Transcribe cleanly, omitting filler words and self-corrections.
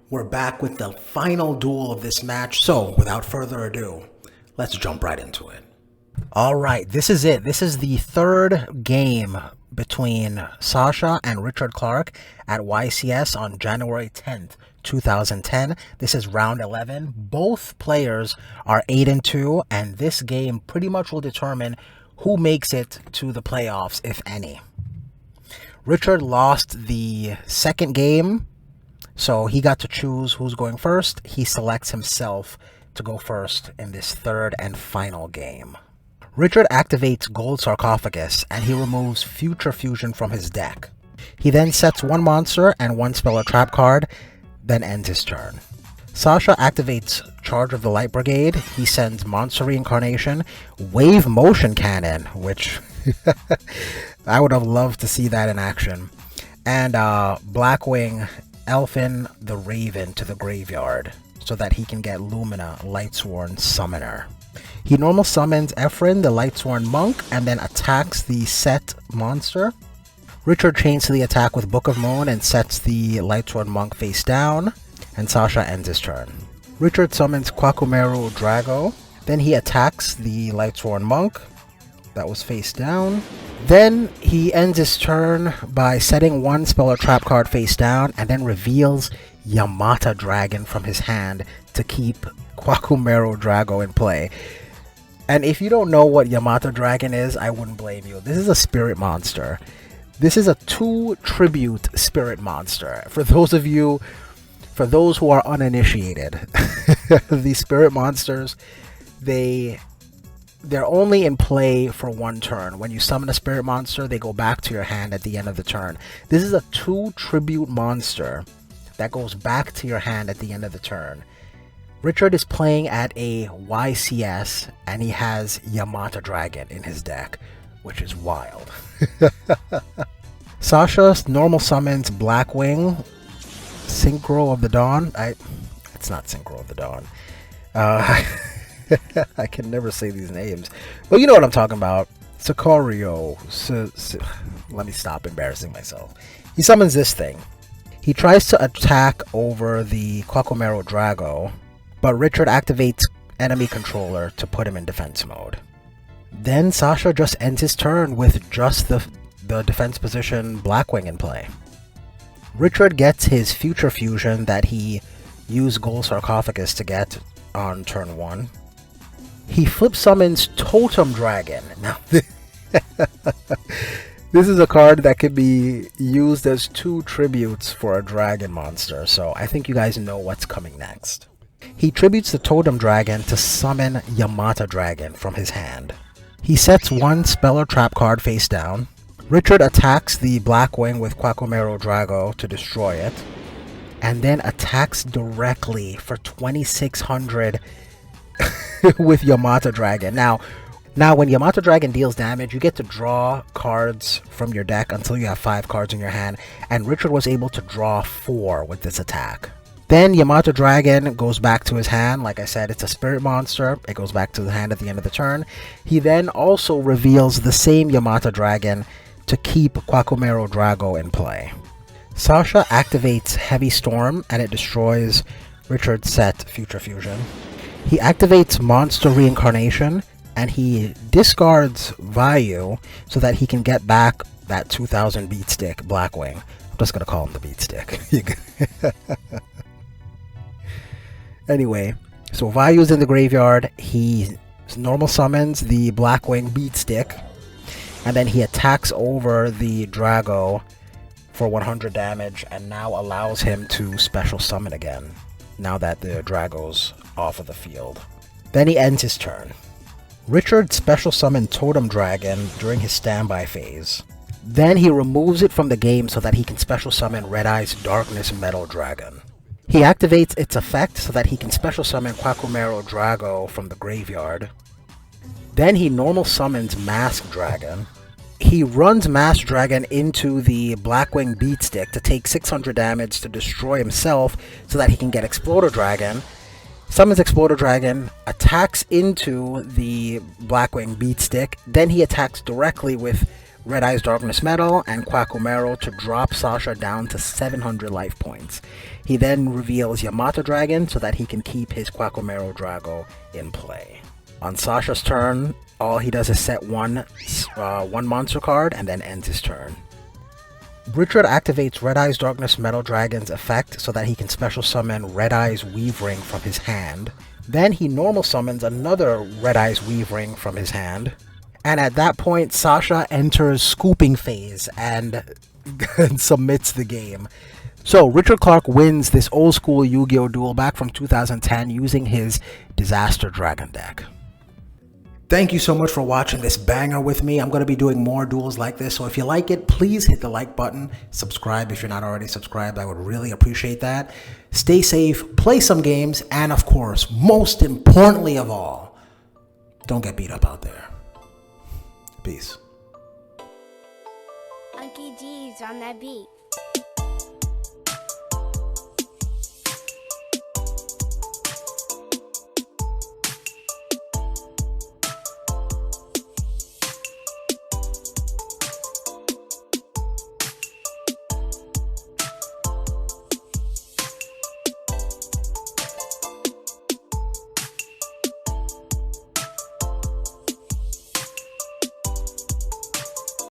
We're back with the final duel of this match, so without further ado, let's jump right into it. Alright, this is it. This is the third game between Sascha and Richard Clarke at YCS on January 10th, 2010. This is round 11. Both players are 8-2, and this game pretty much will determine who makes it to the playoffs, if any. Richard lost the second game, so he got to choose who's going first. He selects himself to go first in this third and final game. Richard activates Gold Sarcophagus, and he removes Future Fusion from his deck. He then sets one monster and one spell or trap card, then ends his turn. Sascha activates Charge of the Light Brigade. He sends Monster Reincarnation, Wave Motion Cannon, which I would have loved to see that in action, and Blackwing Elfin the Raven to the graveyard so that he can get Lumina Lightsworn Summoner. He normal summons Ephrin the Lightsworn Monk and then attacks the set monster. Richard chains to the attack with Book of Moon and sets the Lightsworn Monk face down, and Sascha ends his turn. Richard summons Kwakumeru Drago, then he attacks the Lightsworn Monk that was face down. Then he ends his turn by setting one spell or trap card face down and then reveals Yamata Dragon from his hand to keep Kwakumeru Drago in play. And if you don't know what Yamata Dragon is, I wouldn't blame you. This is a spirit monster. This is a 2 tribute spirit monster. For those who are uninitiated, the spirit monsters, they're only in play for one turn. When you summon a spirit monster, they go back to your hand at the end of the turn. This is a 2 tribute monster that goes back to your hand at the end of the turn. Richard is playing at a YCS, and he has Yamata Dragon in his deck, which is wild. Sascha normal summons Blackwing, Synchro of the Dawn. It's not Synchro of the Dawn. I can never say these names, but you know what I'm talking about. Sicario. Let me stop embarrassing myself. He summons this thing. He tries to attack over the Kwakumeru Drago, but Richard activates enemy controller to put him in defense mode. Then Sascha just ends his turn with just the defense position Blackwing in play. Richard gets his Future Fusion that he used Gold Sarcophagus to get on turn 1. He flip summons Totem Dragon. Now, this is a card that could be used as 2 tributes for a dragon monster, so I think you guys know what's coming next. He tributes the Totem Dragon to summon Yamata Dragon from his hand. He sets one spell or trap card face down. Richard attacks the Blackwing with Kwakumeru Drago to destroy it, and then attacks directly for 2600 with Yamata Dragon. Now when Yamata Dragon deals damage, you get to draw cards from your deck until you have 5 cards in your hand, and Richard was able to draw 4 with this attack. Then Yamata Dragon goes back to his hand. Like I said, it's a spirit monster. It goes back to the hand at the end of the turn. He then also reveals the same Yamata Dragon to keep Kwakumeru Drago in play. Sascha activates Heavy Storm, and it destroys Richard's set Future Fusion. He activates Monster Reincarnation, and he discards Vayu so that he can get back that 2000 beat stick Blackwing. I'm just going to call him the beat stick. Anyway, so Vayu's in the graveyard. He normal summons the Blackwing beat stick, and then he attacks over the Drago for 100 damage, and now allows him to special summon again, now that the Drago's off of the field. Then he ends his turn. Richard special summoned Totem Dragon during his standby phase. Then he removes it from the game so that he can special summon Red Eye's Darkness Metal Dragon. He activates its effect so that he can special summon Kwakumeru Drago from the graveyard. Then he normal summons Mask Dragon. He runs Mask Dragon into the Blackwing Beatstick to take 600 damage to destroy himself so that he can get Exploder Dragon. Summons Exploder Dragon, attacks into the Blackwing Beatstick, then he attacks directly with Red Eyes Darkness Metal, and Quackomero to drop Sascha down to 700 life points. He then reveals Yamato Dragon so that he can keep his Quackomero Drago in play. On Sascha's turn, all he does is set one monster card and then ends his turn. Richard activates Red Eyes Darkness Metal Dragon's effect so that he can special summon Red Eyes Weave Ring from his hand. Then he normal summons another Red Eyes Weave Ring from his hand. And at that point, Sascha enters scooping phase and submits the game. So Richard Clarke wins this old school Yu-Gi-Oh! Duel back from 2010 using his Disaster Dragon deck. Thank you so much for watching this banger with me. I'm going to be doing more duels like this, so if you like it, please hit the like button. Subscribe if you're not already subscribed. I would really appreciate that. Stay safe, play some games, and of course, most importantly of all, don't get beat up out there. Peace. Uncle Geevs on that beat.